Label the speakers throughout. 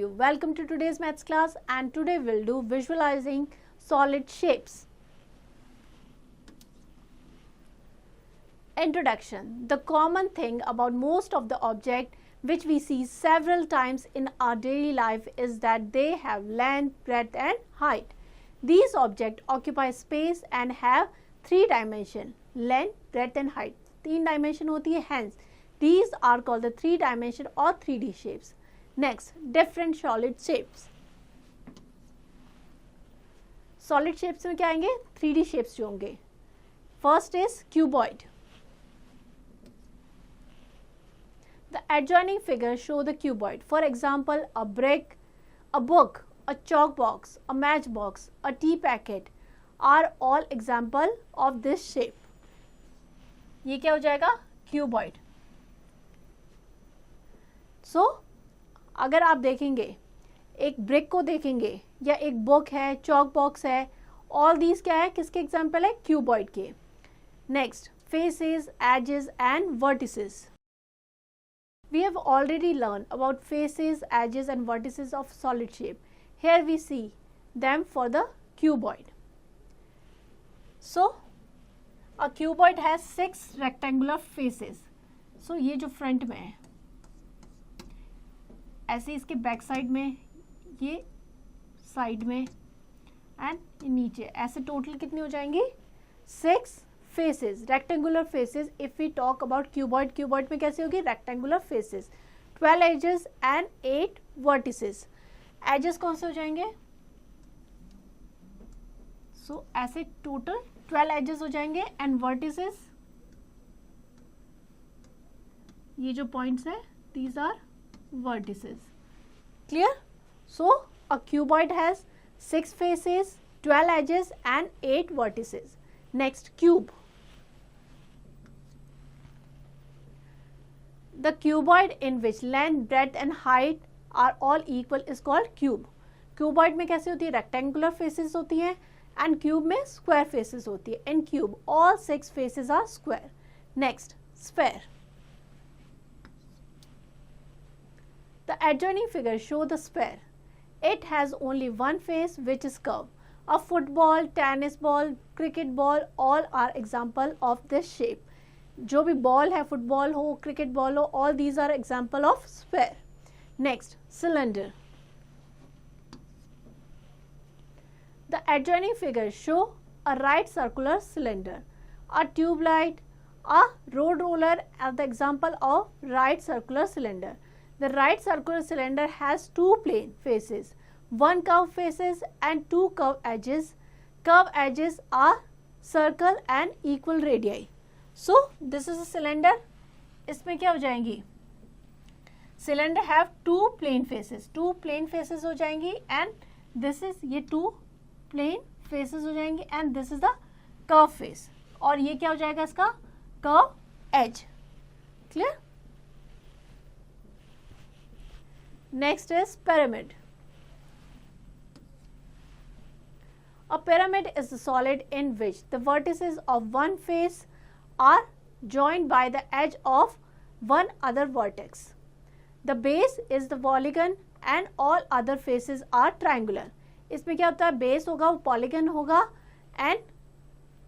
Speaker 1: you? Welcome to today's maths class, and today we'll do visualizing solid shapes. Introduction. The common thing about most of the objects which we see several times in our daily life is that they have length, breadth and height. These objects occupy space and have three dimensions: length, breadth and height. तीन dimension होती है, hence these are called the three dimension or 3D shapes. Next, different solid shapes. Solid shapes में क्या आएंगे? 3D shapes जो होंगे. First is cuboid. The adjoining figures show the cuboid. For example, a brick, a book, a chalk box, a matchbox, a tea packet are all example of this shape. ये क्या हो जाएगा? Cuboid. So, अगर आप देखेंगे, एक brick को देखेंगे या एक बुक है, चॉक बॉक्स है, ऑल दीज क्या है, किसके एग्जाम्पल है? क्यूबॉइड के. Next, faces, edges and vertices. We have already learned about faces, edges and vertices of solid shape. Here we see them for the cuboid. So, a cuboid has 6 rectangular faces. So, ये जो front में है, ऐसे इसके back side में, ये side में and नीचे, ऐसे टोटल कितने हो जाएंगे? 6 faces, rectangular faces. If we talk about cuboid, cuboid में कैसे होगी? Rectangular faces. 12 edges and 8 vertices. Edges कौन से हो जाएंगे? सो ऐसे टोटल 12 एजेस हो जाएंगे एंड वर्टिसेस, ये जो पॉइंट्स है, these are vertices. Clear? So, a cuboid has 6 faces, 12 edges and 8 vertices. Next, cube. The cuboid in which length, breadth and height are all equal is called cube. Cuboid में कैसे होती है? Rectangular faces होती हैं and cube में square faces होती है. In cube, all 6 faces are square. Next, sphere. The adjoining figures show the sphere. It has only one face which is curved. A football, tennis ball, cricket ball all are example of this shape. जो भी ball है, football हो, cricket ball हो, all these are example of sphere. Next, cylinder. The adjoining figures show a right circular cylinder. A tube light, a road roller are the example of right circular cylinder. The right circular cylinder has 2 plane faces, 1 curved faces and 2 curved edges. Curved edges are circle and equal radii. So, this is a cylinder. इसमें क्या हो जाएंगी? Cylinder have 2 plane faces. 2 plane faces हो जाएंगी and this is ये 2 plane faces हो जाएंगी and this is the curve face. और ये क्या हो जाएगा इसका? Curve edge. Clear? Next is pyramid. A pyramid is a solid in which the vertices of one face are joined by the edge of one other vertex. The base is the polygon and all other faces are triangular. इसमें क्या होता है? Base होगा, वो polygon होगा and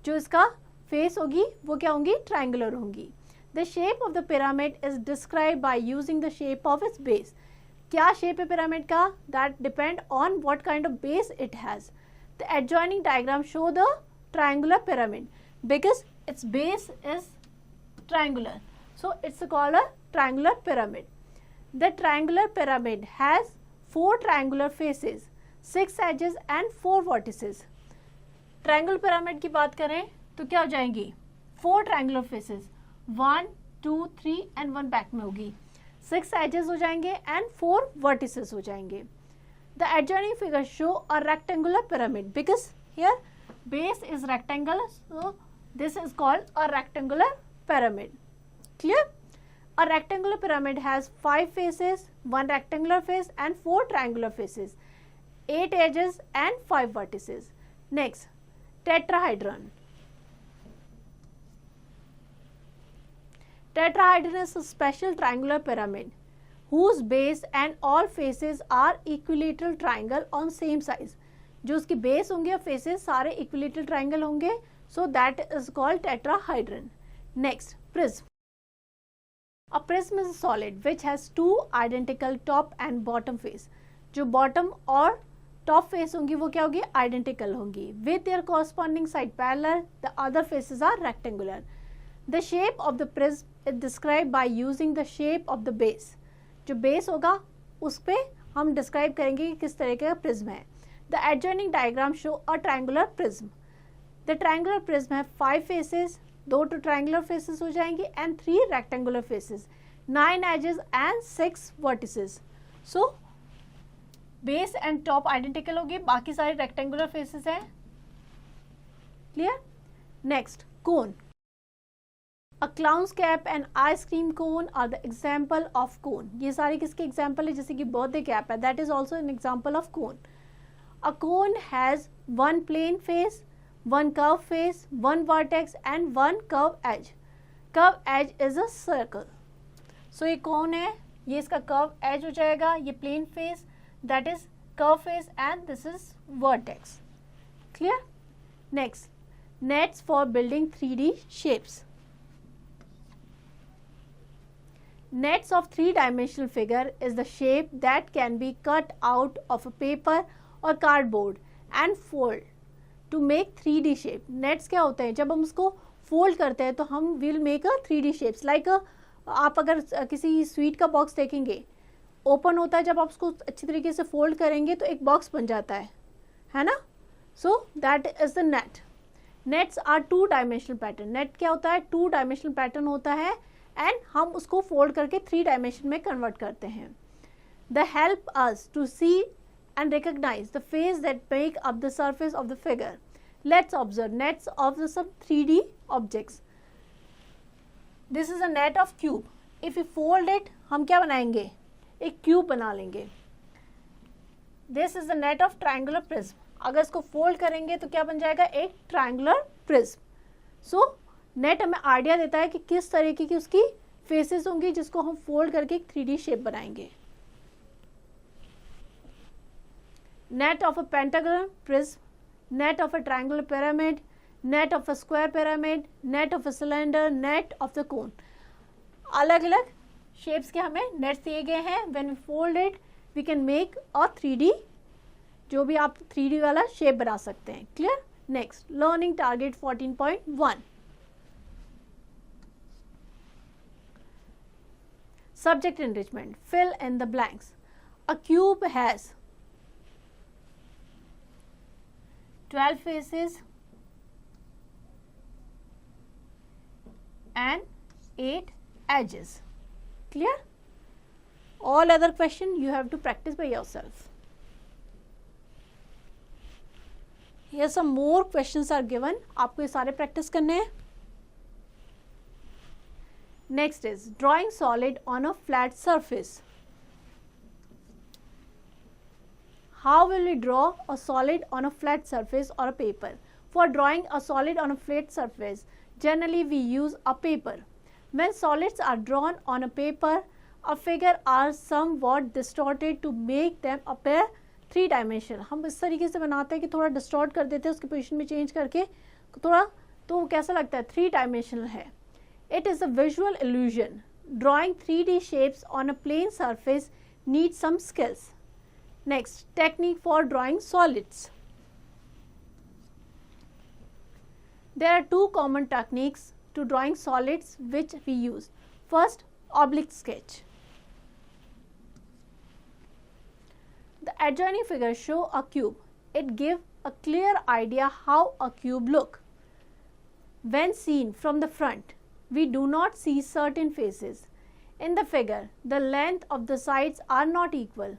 Speaker 1: जो इसका face होगी वो क्या होंगी? ट्रायंगुलर होंगी. The shape of the pyramid is described by using the shape of its base. क्या शेप है पिरामिड का? That depend on what kind of base it has. The adjoining diagram show the triangular pyramid because it's base is triangular, so it's called a triangular pyramid. The triangular pyramid has 4 triangular faces, 6 edges and 4 vertices. Triangular pyramid की बात करें तो क्या हो जाएंगी? 4 triangular faces, 1 2 3 and 1 back में होगी. 6 edges हो जाएंगे and 4 vertices हो जाएंगे. The adjoining figures show a rectangular pyramid because here base is rectangle, so this is called a rectangular pyramid. Clear? A rectangular pyramid has 5 faces, 1 rectangular face and 4 triangular faces, 8 edges and 5 vertices. Next, tetrahedron. Tetrahedron is a special triangular pyramid whose base and all faces are equilateral triangle on same size. जो उसकी base होंगे और faces सारे equilateral triangle होंगे, so that is called tetrahedron. Next, prism. A prism is a solid which has two identical top and bottom face. जो bottom और top face होंगी वो क्या होगी, identical होंगी. With their corresponding side parallel, the other faces are rectangular. The shape of the prism is described by using the shape of the base. जो base होगा उस पे हम describe करेंगे कि किस तरह का prism है. The adjoining diagram show a triangular prism. The triangular prism have 5 faces. 2 to triangular faces हो जाएंगे and 3 rectangular faces, 9 edges and 6 vertices. So base and top identical होगी, बाकी सारे rectangular faces हैं. Clear? Next, cone. A clown's cap and ice cream cone are the example of cone. ये सारे किसके example है, जैसे कि birthday cap है, that is also an example of cone. A cone has one plane face, one curved face, one vertex and one curved edge. Curved edge is a circle. So ये कौन है, ये इसका curved edge हो जाएगा, ये plane face, that is curved face and this is vertex. Clear? Next, nets for building 3D shapes. Nets of 3-dimensional figure is the shape that can be cut out of a paper or cardboard and fold to make 3D shape. Nets क्या होते हैं, जब हम उसको fold करते हैं तो हम will make a 3D shapes. Like आप अगर किसी स्वीट का बॉक्स देखेंगे, ओपन होता है, जब आप उसको अच्छी तरीके से फोल्ड करेंगे तो एक बॉक्स बन जाता है ना. So that is the net. Nets are 2-dimensional pattern. Net क्या होता है, 2-dimensional पैटर्न होता है एंड हम उसको फोल्ड करके 3 डायमेंशन में कन्वर्ट करते हैं. The help us to see and recognize the face that make up the surface of the figure. Let's observe nets of some 3D objects. This is a net of cube. If we fold it, हम क्या बनाएंगे, एक cube बना लेंगे. This is the net of triangular prism. अगर इसको fold करेंगे तो क्या बन जाएगा, एक triangular prism. So नेट हमें आइडिया देता है कि किस तरीके की उसकी फेसेस होंगी जिसको हम फोल्ड करके एक 3D शेप बनाएंगे. Net of a pentagon prism, net of a triangular pyramid, net of a square pyramid, net of a cylinder, net of the cone. अलग अलग शेप्स के हमें नेट्स दिए गए हैं. When we fold it, we can make a 3D, जो भी आप 3D वाला शेप बना सकते हैं. Clear? Next, learning target 14.1. Subject enrichment. Fill in the blanks. A cube has 12 faces and 8 edges. Clear? All other question you have to practice by yourself. Here some more questions are given. आपको ये सारे practice करने हैं. Next is drawing solid on a flat surface. How will we draw a solid on a flat surface or a paper? For drawing a solid on a flat surface, generally we use a paper. When solids are drawn on a paper, a figure are somewhat distorted to make them appear 3-dimensional. हम इस तरीके से बनाते हैं कि थोड़ा distort कर देते हैं, उसकी पोजीशन में चेंज करके थोड़ा, तो कैसा लगता है, 3-dimensional है. It is a visual illusion. Drawing 3D shapes on a plane surface needs some skills. Next, technique for drawing solids. There are 2 common techniques to drawing solids which we use. First, oblique sketch. The adjoining figures show a cube. It gives a clear idea how a cube looks. When seen from the front, we do not see certain faces. In the figure, the length of the sides are not equal,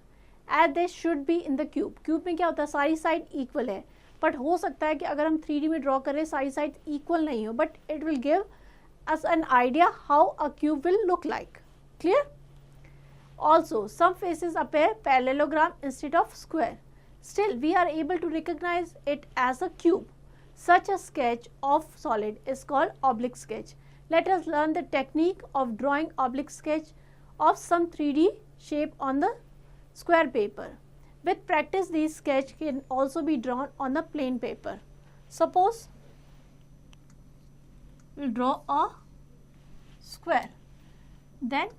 Speaker 1: as they should be in the cube. Cube में क्या होता है, सारी side equal है, but हो सकता है कि अगर हम 3D में ड्रॉ करें सारी साइड इक्वल नहीं हो, but it will give us an idea how a cube will look like. Clear? Also some faces appear parallelogram instead of square. Still, we are able to recognize it as a cube. Such a sketch of solid is called oblique sketch. Let us learn the technique of drawing oblique sketch of some 3D shape on the square paper. With practice, these sketch can also be drawn on the plain paper. Suppose we'll draw a square. Then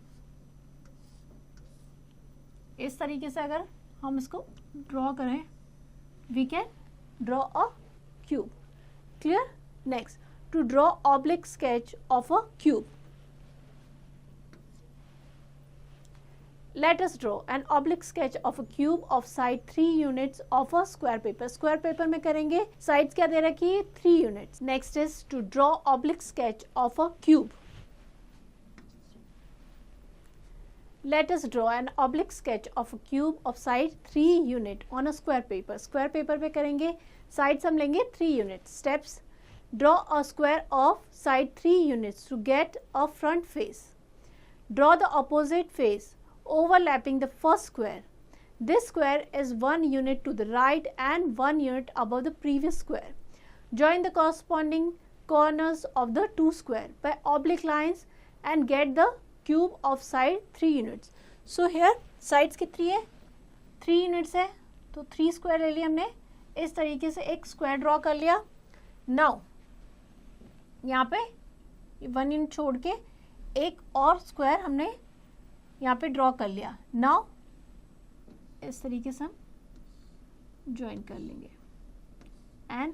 Speaker 1: इस तरीके से अगर हम इसको draw करें, we can draw a cube. Clear? Next, to draw oblique sketch of a cube. Let us draw an oblique sketch of a cube of side 3 units of a square paper. Square paper में करेंगे, sides क्या दे रखी है? 3 units. Next is to draw oblique sketch of a cube. Let us draw an oblique sketch of a cube of side 3 unit on a square paper. Square paper पे करेंगे, sides हम लेंगे 3 units. Steps: draw a square of side 3 units to get a front face. Draw the opposite face overlapping the first square. This square is 1 unit to the right and 1 unit above the previous square. Join the corresponding corners of the two square by oblique lines and get the cube of side 3 units. So here sides कितनी है? 3 units है, तो 3 square ले लिया हमने. इस तरीके से एक square draw कर लिया. Now यहाँ पे 1 unit छोड़ के एक और square हमने यहाँ पे ड्रॉ कर लिया. नाउ इस तरीके से हम ज्वाइन कर लेंगे and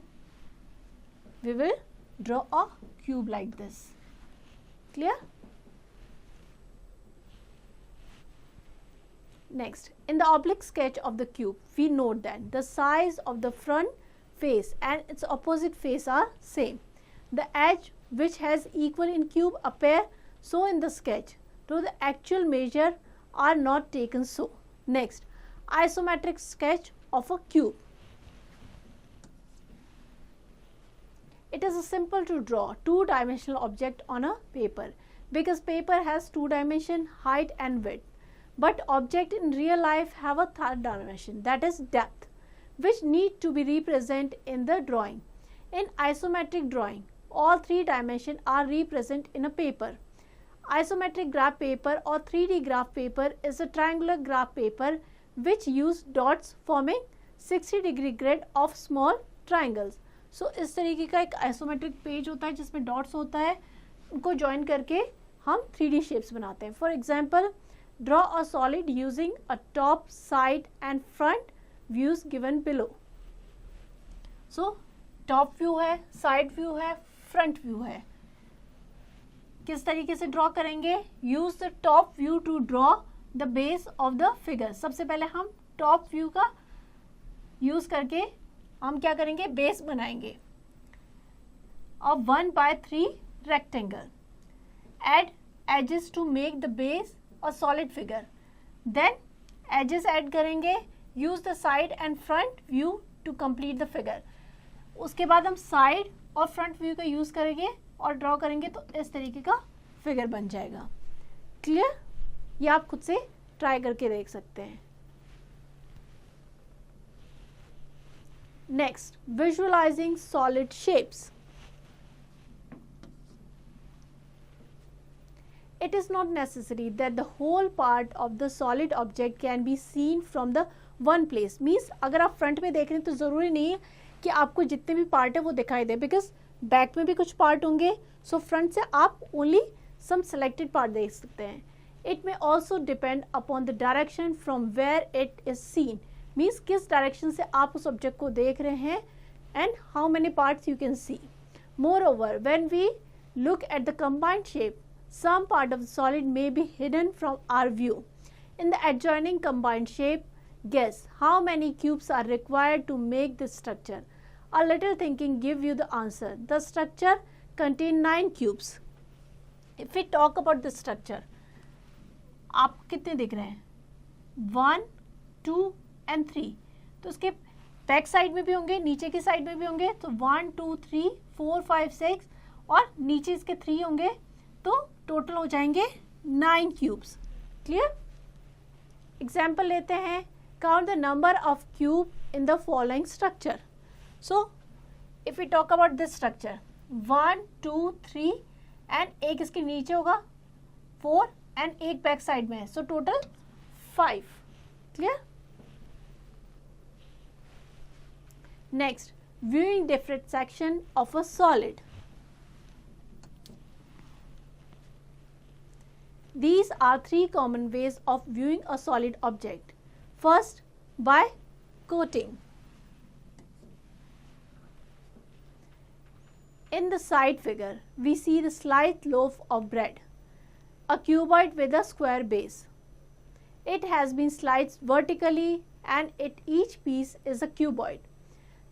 Speaker 1: we will draw a cube like this. Clear? Next, in the oblique sketch of the cube we note that the size of the front face and its opposite face are same. The edge which has equal in cube appear so in the sketch, though the actual measure are not taken so. Next, isometric sketch of a cube. It is simple to draw two-dimensional object on a paper because paper has two dimension, height and width. But object in real life have a third dimension, that is depth, which need to be represented in the drawing. In isometric drawing, all three dimensions are represented in a paper. Isometric graph paper or 3D graph paper is a triangular graph paper which use dots forming 60-degree grid of small triangles. So इस तरीके का एक isometric page होता है जिसमें dots होता है, उनको join करके हम 3D shapes बनाते हैं. For example, draw a solid using a top, side and front views given below. So top view है, side view है, front view है. किस तरीके से ड्रॉ करेंगे? Use the top view to draw the base of the figure. सबसे पहले हम टॉप व्यू का यूज करके हम क्या करेंगे? बेस बनाएंगे. अब 1/3 rectangle. Add edges to make the base a solid figure. Then edges add करेंगे. Use the side and front view to complete the figure. उसके बाद हम साइड और फ्रंट व्यू का यूज करेंगे और ड्रॉ करेंगे तो इस तरीके का फिगर बन जाएगा. क्लियर? ये आप खुद से ट्राई करके देख सकते हैं. Next, visualising solid shapes. It is not necessary that the whole part of the solid object can be seen from the one place. Means अगर आप फ्रंट में देख रहे हैं तो ज़रूरी नहीं है कि आपको जितने भी पार्ट है वो दिखाई दे, बिकॉज बैक में भी कुछ पार्ट होंगे. सो फ्रंट से आप ओनली सम सेलेक्टेड पार्ट देख सकते हैं. It may also depend upon the direction from where it is seen. Means किस डायरेक्शन से आप उस ऑब्जेक्ट को देख रहे हैं and how many parts you can see. Moreover, when we look at the combined shape, some part of the solid may be hidden from our view. In the adjoining combined shape, guess how many cubes are required to make this structure. A little thinking give you the answer. The structure contains 9 cubes. If we talk about the structure, आप कितने दिख रहे हैं? 1, 2 and 3. तो उसके back side में भी होंगे, नीचे की साइड में भी होंगे. तो 1, 2, 3, 4, 5, 6 और नीचे इसके 3 होंगे. तो टोटल हो जाएंगे 9 क्यूब्स. क्लियर? एग्जाम्पल लेते हैं. Count the number of cube in the following structure. So if we talk about this structure, 1, 2, 3 and एक इसके नीचे होगा 4 एंड एक बैक साइड में है. So total 5. Clear? Next, viewing different section of a solid. These are 3 common ways of viewing a solid object. First, by coating. In the side figure, we see the sliced loaf of bread, a cuboid with a square base. It has been sliced vertically and each piece is a cuboid.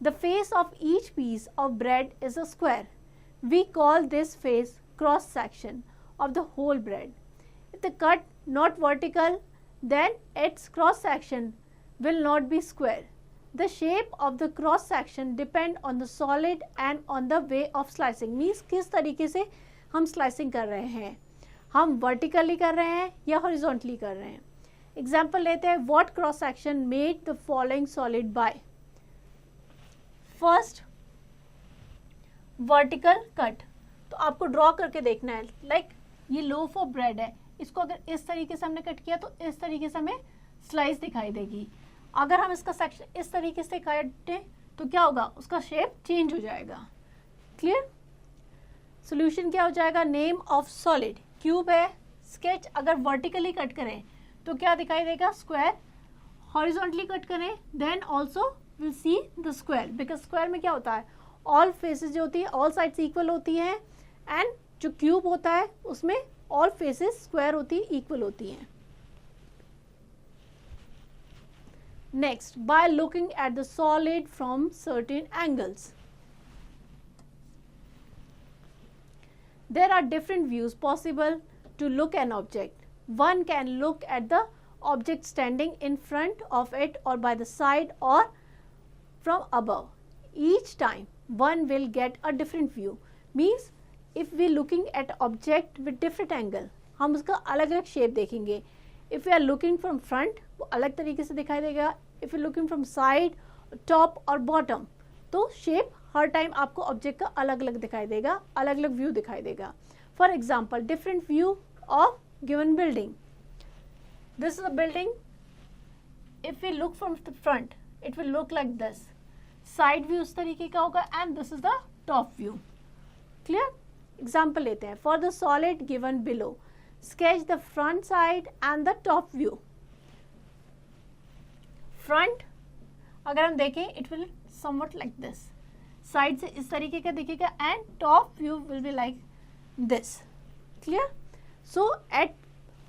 Speaker 1: The face of each piece of bread is a square. We call this face cross section of the whole bread. If the cut not vertical, then its cross section will not be square. The shape of the cross section depend on the solid and on the way of slicing. Means किस तरीके से हम slicing कर रहे हैं, हम vertically कर रहे हैं या horizontally कर रहे हैं. Example लेते हैं. What cross section made the following solid by? First, vertical cut. तो आपको draw करके देखना है. Like ये loaf of bread है, इसको अगर इस तरीके से हमने कट किया तो इस तरीके से हमें स्लाइस दिखाई देगी. अगर हम इसका सेक्शन इस तरीके से काटें तो क्या होगा, उसका शेप चेंज हो जाएगा. क्लियर? सॉल्यूशन क्या हो जाएगा? नेम ऑफ सॉलिड क्यूब है. स्केच अगर वर्टिकली कट करें तो क्या दिखाई देगा? स्क्वायर. हॉरिजॉन्टली कट करें then also will see the square, because square में क्या होता है, ऑल फेसेस जो होती है ऑल साइड्स इक्वल होती हैं एंड जो क्यूब होता है उसमें ऑल फेसेस स्क्वायर होती है, इक्वल होती हैं. Next, by looking at the solid from certain angles. There are different views possible to look an object. One can look at the object standing in front of it or by the side or from above. Each time one will get a different view. Means if we looking at object with different angle, हम उसका अलग अलग shape देखेंगे. If we are looking from front, वो अलग तरीके से दिखाई देगा. If you looking from side, top और bottom, तो शेप हर टाइम आपको ऑब्जेक्ट का अलग अलग दिखाई देगा, अलग अलग व्यू दिखाई देगा. For example, different view of given building. This is a building. If we look from the front it will look like this. Side view उस तरीके का होगा and this is the top view. Clear? Example लेते हैं. For the solid given below, sketch the front side and the top view. Front अगर हम देखें it will something like this, side से इस तरीके का दिखेगा and top view will be like this. Clear? So eight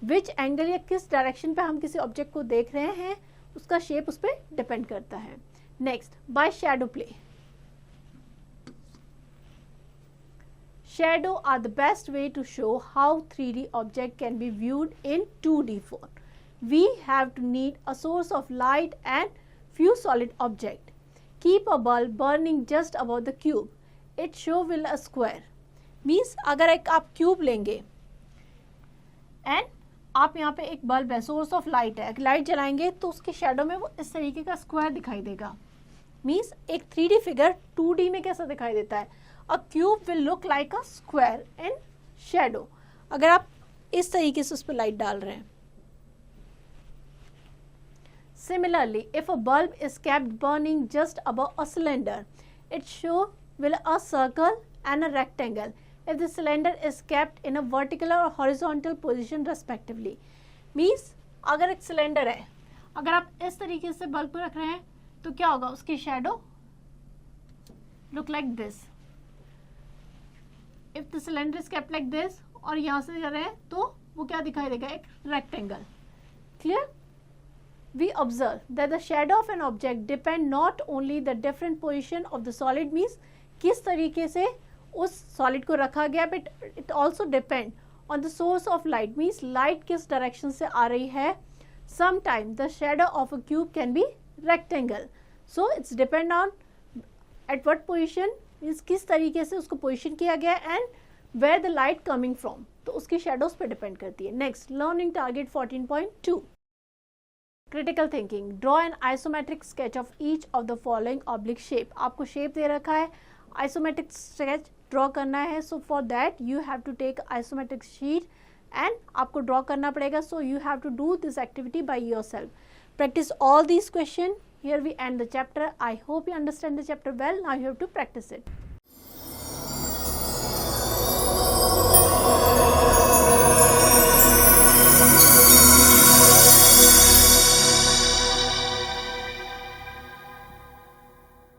Speaker 1: which angle या किस डायरेक्शन पे हम किसी ऑब्जेक्ट को देख रहे हैं उसका शेप उस पर डिपेंड करता है. Next, by shadow play. Shadow are the best way to show how 3D object can be viewed in 2D form. We have to need a source of light and few solid object. Keep a bulb burning just above the cube. It show will a square. Means अगर एक आप cube लेंगे and आप यहाँ पे एक bulb है, source of light है, लाइट जलाएंगे तो उसके शेडो में वो इस तरीके का स्क्वायर दिखाई देगा. मीन्स एक 3D फिगर 2D में कैसा दिखाई देता है? A cube will look like a square in shadow. अगर आप इस तरीके से उस पर लाइट डाल रहे हैं. Similarly, if a bulb is kept burning just above a cylinder, it show will a circle and a rectangle if the cylinder is kept in a vertical or horizontal position respectively. Means अगर एक cylinder है, अगर आप इस तरीके से bulb रख रहे हैं तो क्या होगा, उसकी shadow look like this. If the cylinder is kept like this और यहाँ से कर रहे हैं तो वो क्या दिखाई देगा, एक rectangle. Clear? We observe that the shadow of an object depend not only the different position of the solid, means किस तरीके से उस solid को रखा गया, but it also depend on the source of light, means light किस direction से आ रही है. Sometimes the shadow of a cube can be rectangle, so it's depend on at what position, means किस तरीके से उसको पोजिशन किया गया and where the light coming from, तो उसकी शेडोज पे डिपेंड करती है. Next, learning target 14.2. Critical thinking. Draw an isometric sketch of each of the following oblique shape. आपको शेप दे रखा है, आइसोमेट्रिक स्केच ड्रॉ करना है. So for that you have to take isometric sheet and आपको draw करना पड़ेगा. So you have to do this activity by yourself. Practice all these questions. Here we end the chapter. I hope you understand the chapter well. Now you have to practice it.